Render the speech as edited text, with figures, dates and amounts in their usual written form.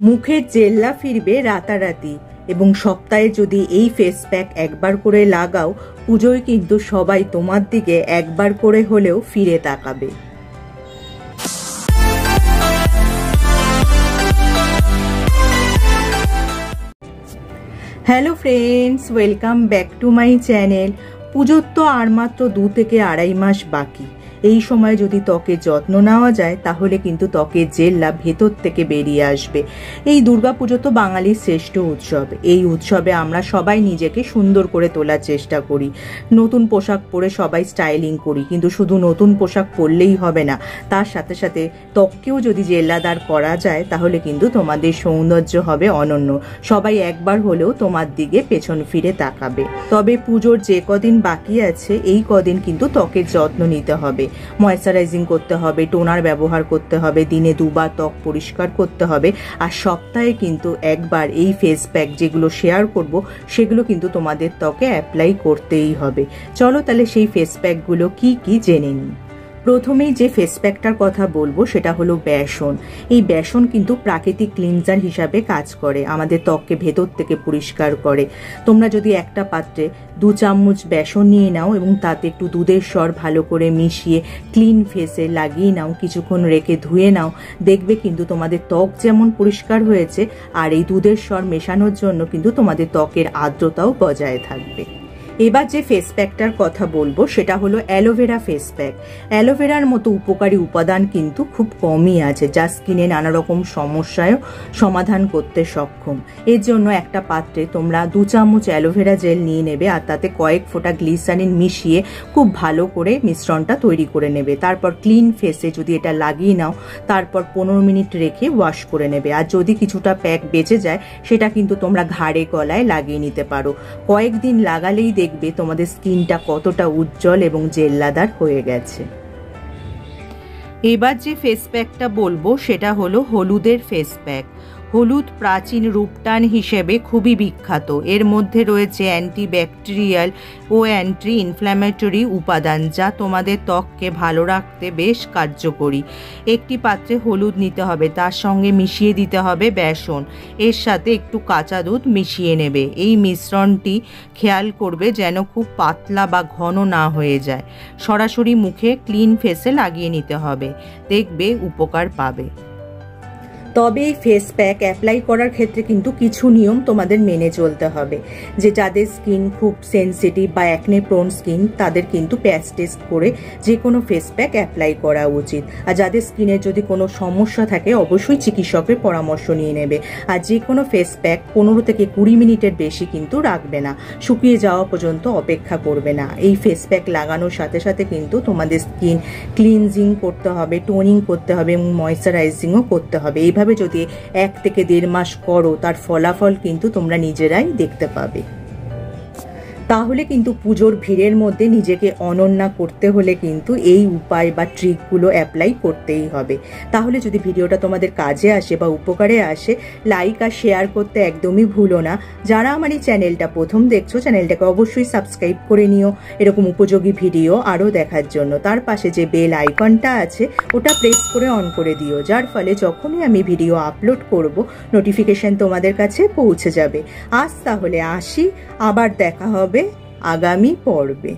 মুখের জেল্লা ফিরবে রাতারাতি এবং সপ্তাহে যদি এই ফেস প্যাক একবার করে লাগাও, পুজোয় কিন্তু সবাই তোমার দিকে একবার করে হলেও ফিরে তাকাবে। Hello friends, welcome back to my channel. পুজোর তো আর মাত্র 2 থেকে 2.5 মাস বাকি। এই সময় যদি ত্বকের যত্ন নেওয়া যায় তাহলে কিন্তু ত্বকের জেল্লা ভেতর থেকে বেরিয়ে আসবে। এই দুর্গাপুজো তো বাঙালির শ্রেষ্ঠ উৎসব। এই উৎসবে আমরা সবাই নিজেকে সুন্দর করে তোলার চেষ্টা করি, নতুন পোশাক পরে সবাই স্টাইলিং করি, কিন্তু শুধু নতুন পোশাক পরলেই হবে না, তার সাথে সাথে ত্বককেও যদি জেল্লাদার করা যায় তাহলে কিন্তু তোমাদের সৌন্দর্য হবে অনন্য। সবাই একবার হলেও তোমার দিকে পেছন ফিরে তাকাবে। তবে পুজোর যে কদিন বাকি আছে এই কদিন কিন্তু ত্বকের যত্ন নিতে হবে। ময়েশ্চারাইজিং করতে হবে, টোনার ব্যবহার করতে হবে, দিনে 2 বার ত্বক পরিষ্কার করতে হবে, আর সপ্তাহে কিন্তু একবার এই ফেস প্যাক যেগুলো শেয়ার করব সেগুলো কিন্তু তোমাদের ত্বকে অ্যাপ্লাই করতেই হবে। চলো তাহলে সেই ফেস প্যাকগুলো কি কি জেনে নিই। প্রথমেই যে ফেস প্যাকটার কথা বলবো সেটা হলো বেসন। এই বেসন কিন্তু প্রাকৃতিক ক্লিনজার হিসাবে কাজ করে, আমাদের ত্বককে ভেতর থেকে পরিষ্কার করে। তোমরা যদি একটা পাত্রে 2 চামচ বেসন নিয়ে নাও এবং তাতে একটু দুধের স্বর ভালো করে মিশিয়ে ক্লিন ফেসে লাগিয়ে নাও, কিছুক্ষণ রেখে ধুয়ে নাও, দেখবে কিন্তু তোমাদের ত্বক যেমন পরিষ্কার হয়েছে আর এই দুধের স্বর মেশানোর জন্য কিন্তু তোমাদের ত্বকের আর্দ্রতাও বজায় থাকবে। এবার যে ফেস প্যাকটার কথা বলবো সেটা হলো অ্যালোভেরা ফেস প্যাক। অ্যালোভেরার মতো উপকারী উপাদান কিন্তু খুব কমই আছে, যা স্কিনে নানা রকম সমস্যায়ও সমাধান করতে সক্ষম। এর জন্য একটা পাত্রে তোমরা 2 চামচ অ্যালোভেরা জেল নিয়ে নেবে আর তাতে কয়েক ফোঁটা গ্লিসারিন মিশিয়ে খুব ভালো করে মিশ্রণটা তৈরি করে নেবে। তারপর ক্লিন ফেসে যদি এটা লাগিয়ে নাও, তারপর 15 মিনিট রেখে ওয়াশ করে নেবে। আর যদি কিছুটা প্যাক বেঁচে যায় সেটা কিন্তু তোমরা ঘাড়ে গলায় লাগিয়ে নিতে পারো। কয়েকদিন লাগালেই দেখবে তোমাদের স্কিনটা কতটা উজ্জ্বল এবং জেল্লাদার হয়ে গেছে। এবার যে ফেস প্যাকটা বলবো সেটা হলো হলুদের ফেস প্যাক। হলুদ প্রাচীন রূপটান হিসেবে খুবই বিখ্যাত। এর মধ্যে রয়েছে অ্যান্টিব্যাকটেরিয়াল ও অ্যান্টি ইনফ্ল্যামেটরি উপাদান, যা তোমাদের ত্বককে ভালো রাখতে বেশ কার্যকরী। একটি পাত্রে হলুদ নিতে হবে, তার সঙ্গে মিশিয়ে দিতে হবে বেসন, এর সাথে একটু কাঁচা দুধ মিশিয়ে নেবে। এই মিশ্রণটি খেয়াল করবে যেন খুব পাতলা বা ঘন না হয়ে যায়। সরাসরি মুখে ক্লিন ফেসে লাগিয়ে নিতে হবে, দেখবে উপকার পাবে। তবে এই ফেস প্যাক অ্যাপ্লাই করার ক্ষেত্রে কিন্তু কিছু নিয়ম তোমাদের মেনে চলতে হবে। যে যাদের স্কিন খুব সেনসিটিভ বা অ্যাকনে প্রোন স্কিন, তাদের কিন্তু প্যাচ টেস্ট করে যে কোনো ফেস প্যাক অ্যাপ্লাই করা উচিত। আর যাদের স্কিনের যদি কোনো সমস্যা থাকে অবশ্যই চিকিৎসকের পরামর্শ নিয়ে নেবে। আর যে কোনো ফেস প্যাক 15 থেকে 20 মিনিটের বেশি কিন্তু রাখবে না, শুকিয়ে যাওয়া পর্যন্ত অপেক্ষা করবে না। এই ফেস প্যাক লাগানোর সাথে সাথে কিন্তু তোমাদের স্কিন ক্লিনজিং করতে হবে, টোনিং করতে হবে এবং ময়েশ্চারাইজিংও করতে হবে। এইভাবে যদি 1 থেকে 1.5 মাস করো, তার ফলাফল কিন্তু তোমরা নিজেরাই দেখতে পাবে। তাহলে কিন্তু পুজোর ভিড়ের মধ্যে নিজেকে অনন্যা করতে হলে কিন্তু এই উপায় বা ট্রিকগুলো অ্যাপ্লাই করতেই হবে। তাহলে যদি ভিডিওটা তোমাদের কাজে আসে বা উপকারে আসে, লাইক আর শেয়ার করতে একদমই ভুলো না। যারা আমার এই চ্যানেলটা প্রথম দেখছো, চ্যানেলটাকে অবশ্যই সাবস্ক্রাইব করে নিও এরকম উপযোগী ভিডিও আরও দেখার জন্য। তার পাশে যে বেল আইকনটা আছে ওটা প্রেস করে অন করে দিও, যার ফলে যখনই আমি ভিডিও আপলোড করব নোটিফিকেশন তোমাদের কাছে পৌঁছে যাবে। আজ তাহলে আসি, আবার দেখা হবে আগামী পর্বে।